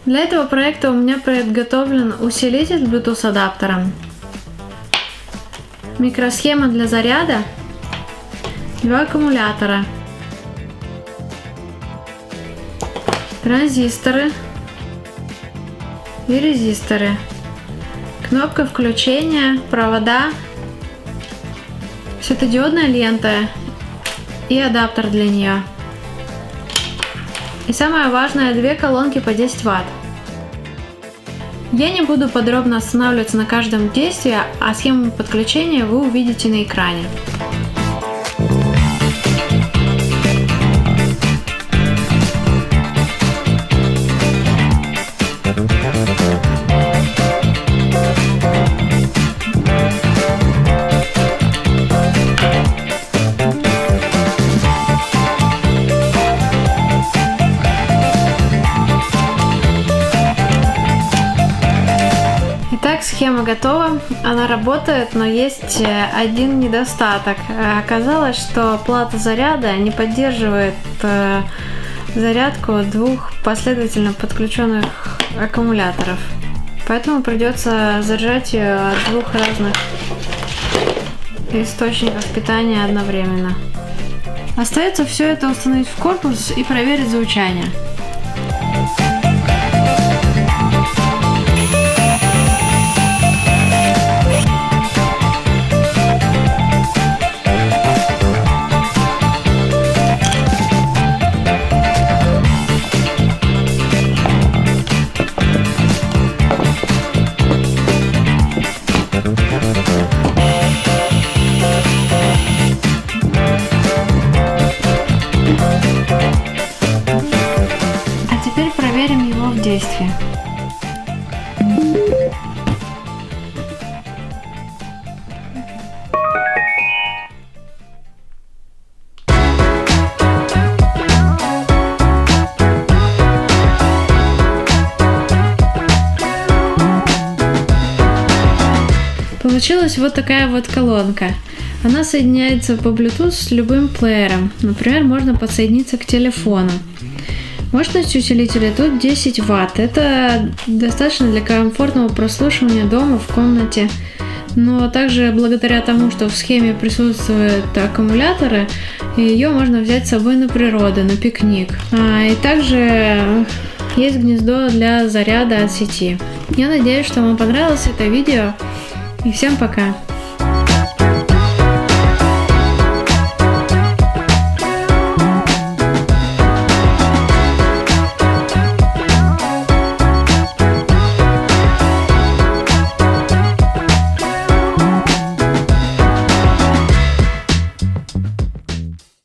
Для этого проекта у меня подготовлен усилитель Bluetooth адаптера, микросхема для заряда, 2 аккумулятора, транзисторы и резисторы, кнопка включения, провода, светодиодная лента и адаптер для нее. И самое важное, 2 колонки по 10 Вт. Я не буду подробно останавливаться на каждом действии, а схему подключения вы увидите на экране. Итак, схема готова, она работает, но есть один недостаток. Оказалось, что плата заряда не поддерживает зарядку 2 последовательно подключенных аккумуляторов, поэтому придется заряжать ее от 2 разных источников питания одновременно. Остается все это установить в корпус и проверить звучание. Получилась вот такая вот колонка. Она соединяется по Bluetooth с любым плеером. Например, можно подсоединиться к телефону. Мощность усилителя тут 10 Вт. Это достаточно для комфортного прослушивания дома, в комнате. Но также благодаря тому, что в схеме присутствуют аккумуляторы, ее можно взять с собой на природу, на пикник. И также есть гнездо для заряда от сети. Я надеюсь, что вам понравилось это видео. И всем пока!